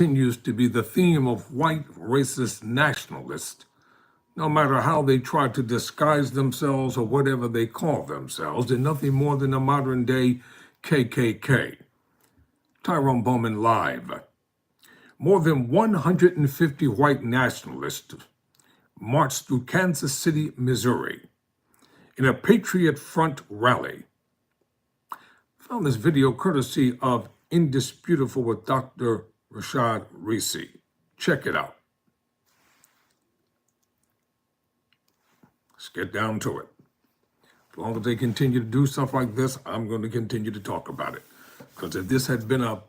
continues to be the theme of white racist nationalists, no matter how they try to disguise themselves or whatever they call themselves. They're nothing more than a modern day KKK. Tyrone Bowman live. More than 150 white nationalists marched through Kansas City, Missouri in a Patriot Front rally. Found this video courtesy of Indisputable with Dr. Richey. Check it out. Let's get down to it. As long as they continue to do stuff like this, I'm going to continue to talk about it. Because if this had been a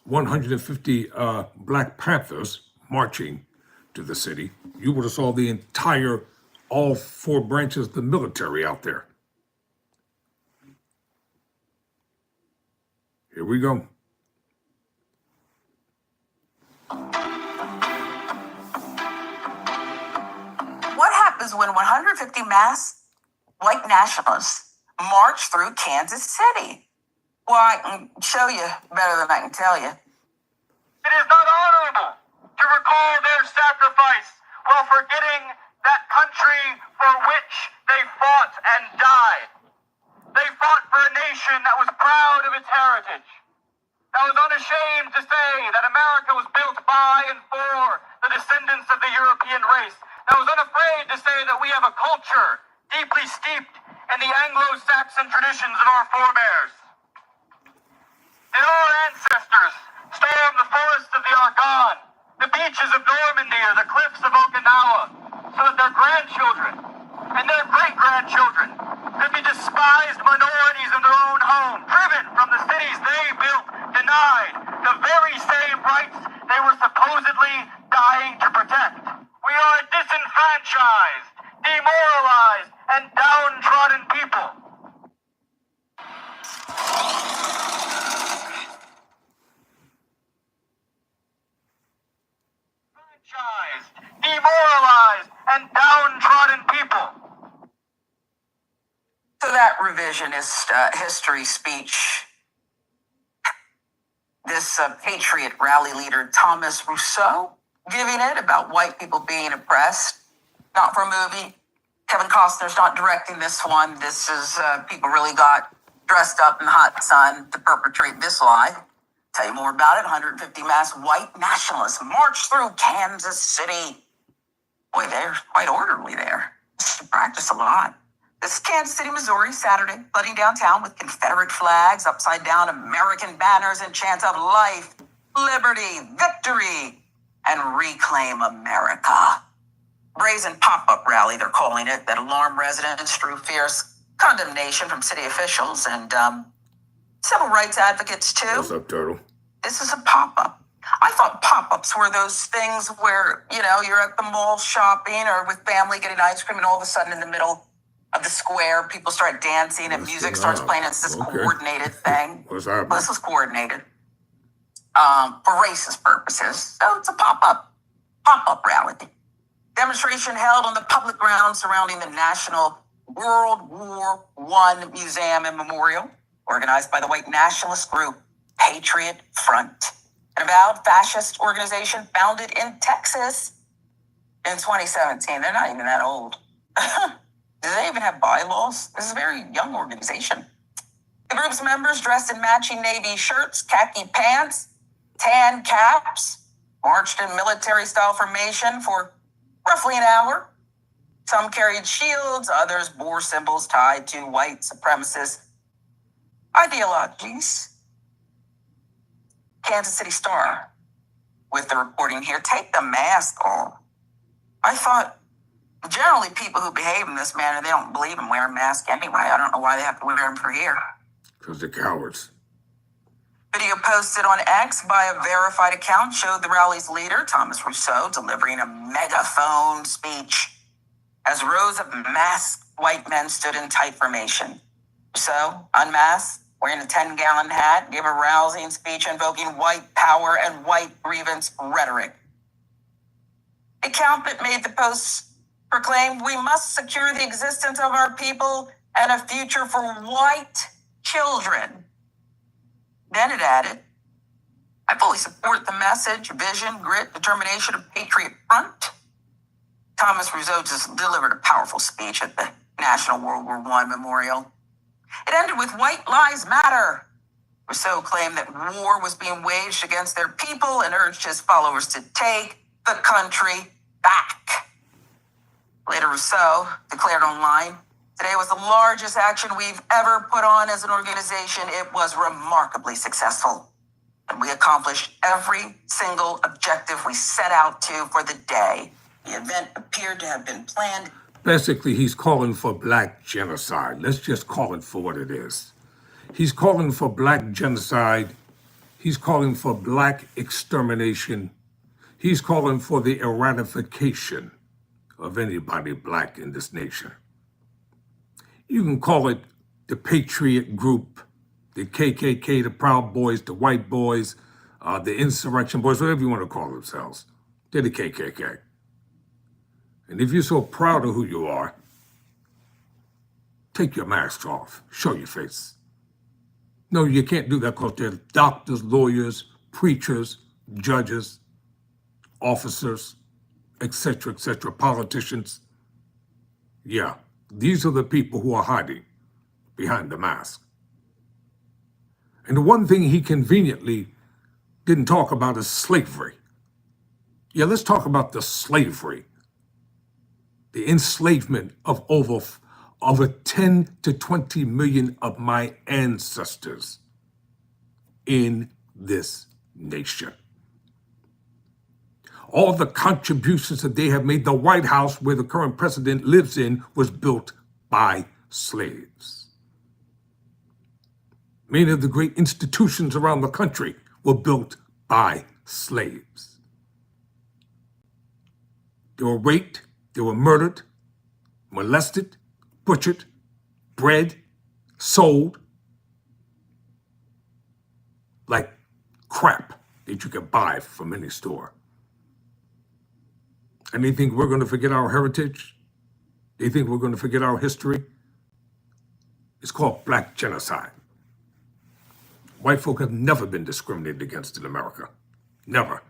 150 Black Panthers marching to the city, you would have saw the entire, all four branches of the military out there. Here we go. What happens when 150 mass white nationalists march through Kansas City? Well, I can show you better than I can tell you. It is not honorable to recall their sacrifice while forgetting that country for which they fought and died. They fought for a nation that was proud of its heritage, that was unashamed to say that America was built by and for the descendants of the European race, that was unafraid to say that we have a culture deeply steeped in the Anglo-Saxon traditions of our forebears. And our ancestors stormed the forests of the Argonne, the beaches of Normandy, or the cliffs of Okinawa, so that their grandchildren and their great-grandchildren could be despised minorities in their own home, driven from the cities they built, denied the very same rights they were supposedly dying to protect. We are a disenfranchised, demoralized, and downtrodden people. Demoralized and downtrodden people. So that revisionist history speech, this Patriot rally leader, Thomas Rousseau, giving it about white people being oppressed, not for a movie. Kevin Costner's not directing this one. This is people really got dressed up in the hot sun to perpetrate this lie. Tell you more about it. 150 mass white nationalists marched through Kansas City. Boy, they're quite orderly there. Practice a lot. This is Kansas City, Missouri, Saturday, flooding downtown with Confederate flags, upside down American banners, and chants of life, liberty, victory, and reclaim America. Brazen pop-up rally, they're calling it, that alarmed residents, drew fierce condemnation from city officials and civil rights advocates, too. What's up, Turtle? This is a pop-up. I thought pop-ups were those things where, you know, you're at the mall shopping or with family getting ice cream, and all of a sudden in the middle of the square, people start dancing and music starts playing. It's this coordinated thing. What's happening? Well, this was coordinated for racist purposes. So it's a pop-up rally. Demonstration held on the public grounds surrounding the National World War I Museum and Memorial, organized by the white nationalist group Patriot Front, an avowed fascist organization founded in Texas in 2017. They're not even that old. Do they even have bylaws? This is a very young organization. The group's members, dressed in matching navy shirts, khaki pants, tan caps, marched in military-style formation for roughly an hour. Some carried shields, others bore symbols tied to white supremacist ideologies. Kansas City Star, with the reporting here, take the mask off. I thought, generally people who behave in this manner, they don't believe in wearing masks anyway. I don't know why they have to wear them for here. Because they're cowards. Video posted on X by a verified account showed the rally's leader, Thomas Rousseau, delivering a megaphone speech as rows of masked white men stood in tight formation. Rousseau, unmasked, wearing a 10-gallon hat, gave a rousing speech invoking white power and white grievance rhetoric. The account that made the post proclaimed, "We must secure the existence of our people and a future for white children." Then it added, I fully support the message, vision, grit, determination of Patriot Front. Thomas Rousseau just delivered a powerful speech at the National World War I Memorial. It ended with "White Lives Matter." Rousseau claimed that war was being waged against their people and urged his followers to take the country back. Later, Rousseau declared online, "Today was the largest action we've ever put on as an organization. It was remarkably successful. And we accomplished every single objective we set out to for the day. The event appeared to have been planned." Basically, he's calling for black genocide. Let's just call it for what it is. He's calling for black genocide. He's calling for black extermination. He's calling for the eradication of anybody black in this nation. You can call it the Patriot Group, the KKK, the Proud Boys, the White Boys, the Insurrection Boys, whatever you want to call themselves. They're the KKK. And if you're so proud of who you are, take your mask off, show your face. No, you can't do that because they're doctors, lawyers, preachers, judges, officers, etc., politicians. Yeah, these are the people who are hiding behind the mask. And the one thing he conveniently didn't talk about is slavery. Yeah, let's talk about the slavery, the enslavement of over 10 to 20 million of my ancestors in this nation. All the contributions that they have made, the White House, where the current president lives in, was built by slaves. Many of the great institutions around the country were built by slaves. They were raped, they were murdered, molested, butchered, bred, sold like crap that you could buy from any store. And they think we're going to forget our heritage? They think we're going to forget our history? It's called black genocide. White folk have never been discriminated against in America. Never.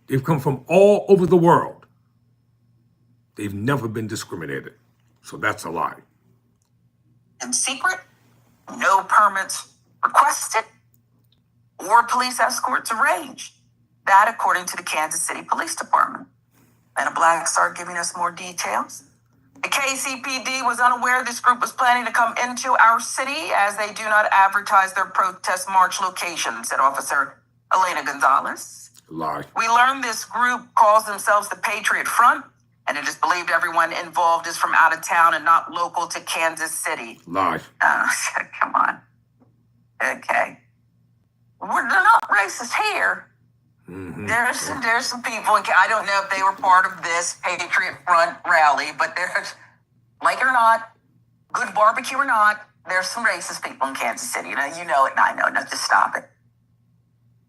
They've come from all over the world. They've never been discriminated. So that's a lie. In secret, no permits requested, or police escorts arranged. That according to the Kansas City Police Department. Then a black start giving us more details. The KCPD was unaware this group was planning to come into our city as they do not advertise their protest march location, said Officer Elena Gonzalez. Lie. We learned this group calls themselves the Patriot Front, and it is believed everyone involved is from out of town and not local to Kansas City. Lie. Come on. Okay. They're not racist here. Mm-hmm. There's some people, I don't know if they were part of this Patriot Front rally, but there's, like it or not, good barbecue or not, there's some racist people in Kansas City. You know it and I know. No, just stop it.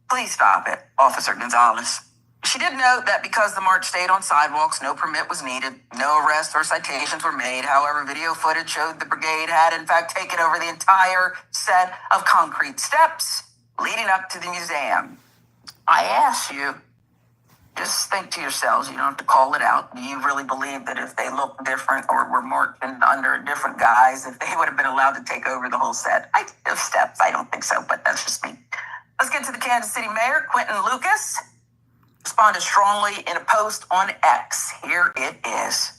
Please stop it, Officer Gonzalez. She did note that because the march stayed on sidewalks, no permit was needed, no arrests or citations were made. However, video footage showed the brigade had, in fact, taken over the entire set of concrete steps leading up to the museum. I ask you, just think to yourselves, you don't have to call it out. Do you really believe that if they looked different or were marching under a different guise, if they would have been allowed to take over the whole set? Of steps, I don't think so, but that's just me. Let's get to the Kansas City Mayor, Quentin Lucas. Responded strongly in a post on X. Here it is.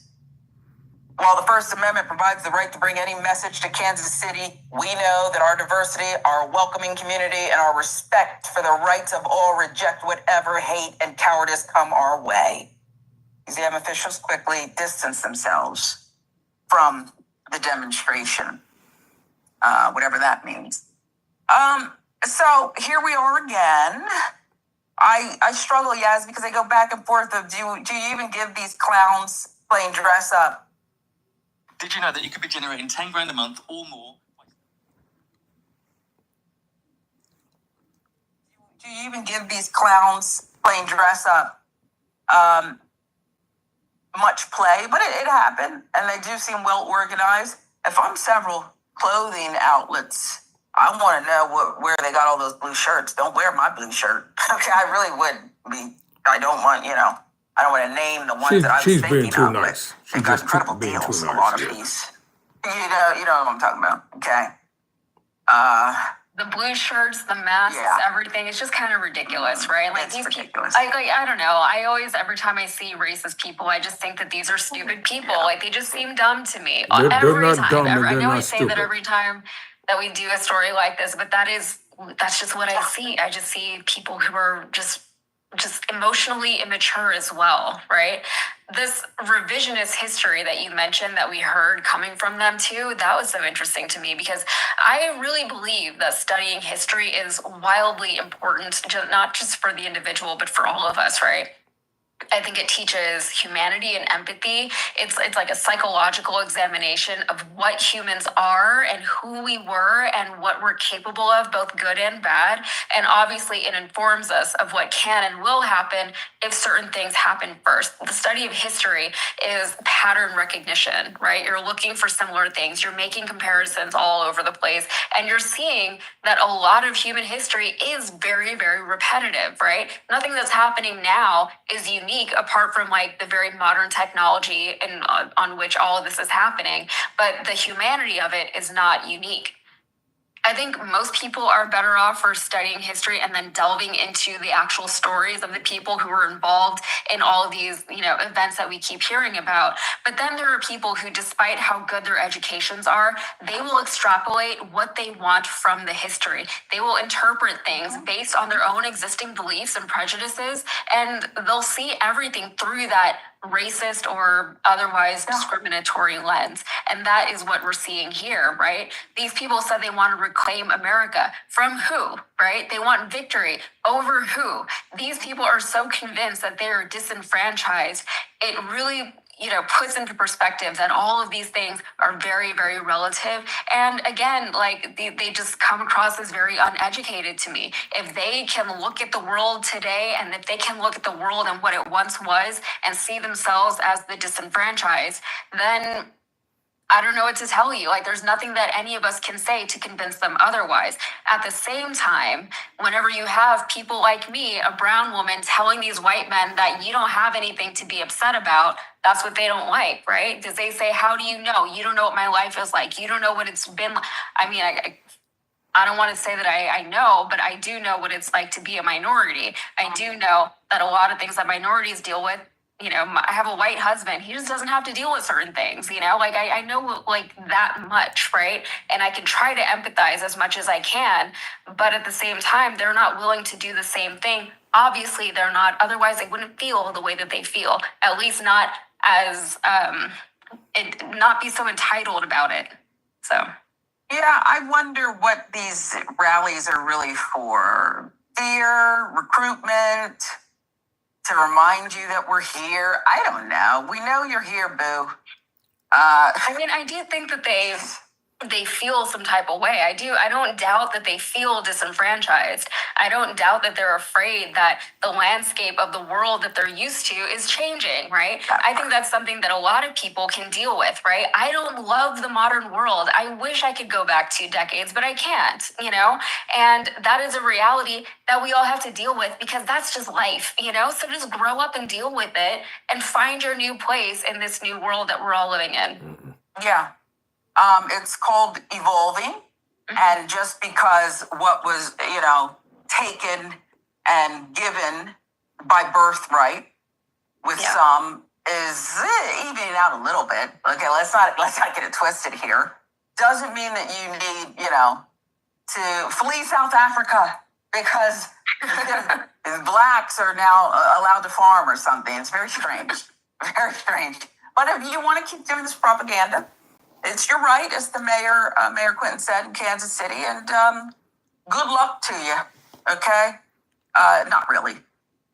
While the First Amendment provides the right to bring any message to Kansas City, we know that our diversity, our welcoming community, and our respect for the rights of all reject whatever hate and cowardice come our way. Museum officials quickly distanced themselves from the demonstration, whatever that means. So here we are again. I struggle, Yaz, because I go back and forth of do you even give these clowns plain dress up? Did you know that you could be generating 10 grand a month or more? Do you even give these clowns plain dress up much play? But it happened, and they do seem well organized. If I'm several clothing outlets, I want to know where they got all those blue shirts. Don't wear my blue shirt. Okay, I really would be. I don't want, I don't want to name the ones that I was She's thinking being too of, nice. but She's they've got just incredible being too deals. A nice. lot of Yeah. these. You know what I'm talking about. Okay. The blue shirts, the masks, Yeah. everything. It's just kind of ridiculous, right? Like It's these ridiculous. people, I don't know. I always, every time I see racist people, I just think that these are stupid people. Yeah. Like they just seem dumb to me. They're Every not time. dumb and I they're know I not say that stupid. every time that we do a story like this, but that's just what I see. I just see people who are just emotionally immature as well, right? This revisionist history that you mentioned that we heard coming from them too, that was so interesting to me because I really believe that studying history is wildly important, not just for the individual, but for all of us, right? I think it teaches humanity and empathy. It's like a psychological examination of what humans are and who we were and what we're capable of, both good and bad. And obviously it informs us of what can and will happen if certain things happen first. The study of history is pattern recognition, right? You're looking for similar things. You're making comparisons all over the place. And you're seeing that a lot of human history is very, very repetitive, right? Nothing that's happening now is unique apart from like the very modern technology and on which all of this is happening, but the humanity of it is not unique. I think most people are better off for studying history and then delving into the actual stories of the people who were involved in all of these, events that we keep hearing about. But then there are people who, despite how good their educations are, they will extrapolate what they want from the history. They will interpret things based on their own existing beliefs and prejudices, and they'll see everything through that racist or otherwise discriminatory lens. And that is what we're seeing here, right? These people said they want to reclaim America. From who, right? They want victory over who? These people are so convinced that they are disenfranchised. It really, puts into perspective that all of these things are very, very relative. And again, like they just come across as very uneducated to me. If they can look at the world today and if they can look at the world and what it once was and see themselves as the disenfranchised, then I don't know what to tell you. Like, there's nothing that any of us can say to convince them otherwise. At the same time, whenever you have people like me, a brown woman, telling these white men that you don't have anything to be upset about, that's what they don't like, right? Because they say, how do you know? You don't know what my life is like. You don't know what it's been like. I mean, I don't want to say that I know, but I do know what it's like to be a minority. I do know that a lot of things that minorities deal with, I have a white husband. He just doesn't have to deal with certain things, like I know like that much, right? And I can try to empathize as much as I can, but at the same time, they're not willing to do the same thing. Obviously, they're not. Otherwise, they wouldn't feel the way that they feel, at least not as, not be so entitled about it. So. Yeah, I wonder what these rallies are really for. Fear, recruitment, to remind you that we're here. I don't know. We know you're here, boo. I do think that they feel some type of way. I don't doubt that they feel disenfranchised. I don't doubt that they're afraid that the landscape of the world that they're used to is changing, right? I think that's something that a lot of people can deal with, right? I don't love the modern world. I wish I could go back 2 decades, but I can't, And that is a reality that we all have to deal with because that's just life, So just grow up and deal with it and find your new place in this new world that we're all living in. Yeah. It's called evolving. And just because what was, taken and given by birthright with some is evening out a little bit. Okay, let's not get it twisted here. Doesn't mean that you need, to flee South Africa because blacks are now allowed to farm or something. It's very strange. Very strange. But if you want to keep doing this propaganda, it's your right, as the mayor, Mayor Quinton said in Kansas City, and good luck to you, okay? Not really.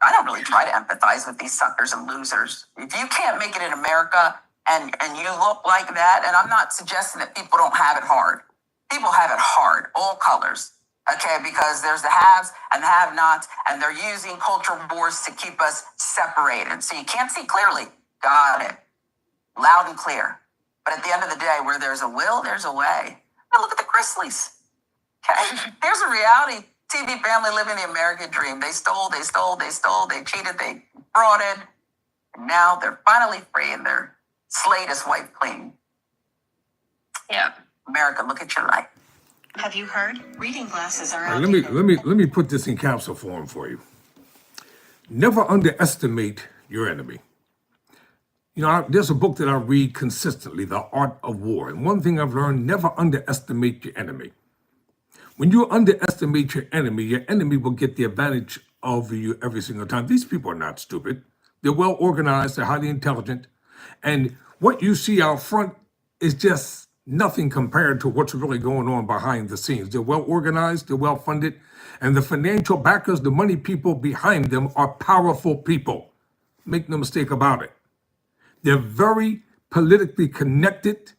I don't really try to empathize with these suckers and losers. If you can't make it in America and you look like that, and I'm not suggesting that people don't have it hard. People have it hard, all colors, okay? Because there's the haves and the have-nots, and they're using cultural wars to keep us separated. So you can't see clearly. Got it. Loud and clear. But at the end of the day, where there's a will, there's a way. Now look at the Chrisleys. Okay? Here's a reality TV family living the American dream. They stole, they cheated, they frauded. And now they're finally free and their slate is wiped clean. Yeah. America, look at your life. Have you heard? Reading glasses are All out. right, let me put this in capsule form for you. Never underestimate your enemy. You know, there's a book that I read consistently, The Art of War. And one thing I've learned, never underestimate your enemy. When you underestimate your enemy will get the advantage of you every single time. These people are not stupid. They're well organized, they're highly intelligent. And what you see out front is just nothing compared to what's really going on behind the scenes. They're well organized, they're well funded, and the financial backers, the money people behind them are powerful people. Make no mistake about it. They're very politically connected.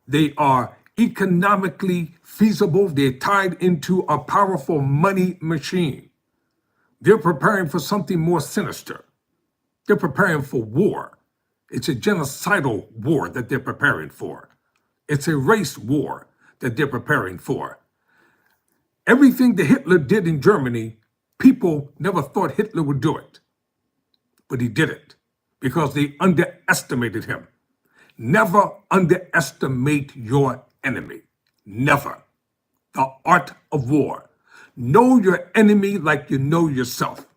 They are economically feasible. They're tied into a powerful money machine. They're preparing for something more sinister. They're preparing for war. It's a genocidal war that they're preparing for. It's a race war that they're preparing for. Everything that Hitler did in Germany, people never thought Hitler would do it. But he did it because they underestimated him. Never underestimate your enemy. Never. The art of war. Know your enemy like you know yourself.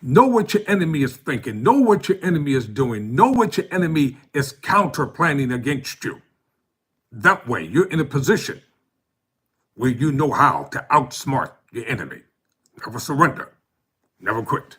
Know what your enemy is thinking. Know what your enemy is doing. Know what your enemy is counter planning against you. That way, you're in a position where you know how to outsmart your enemy. Never surrender. Never quit.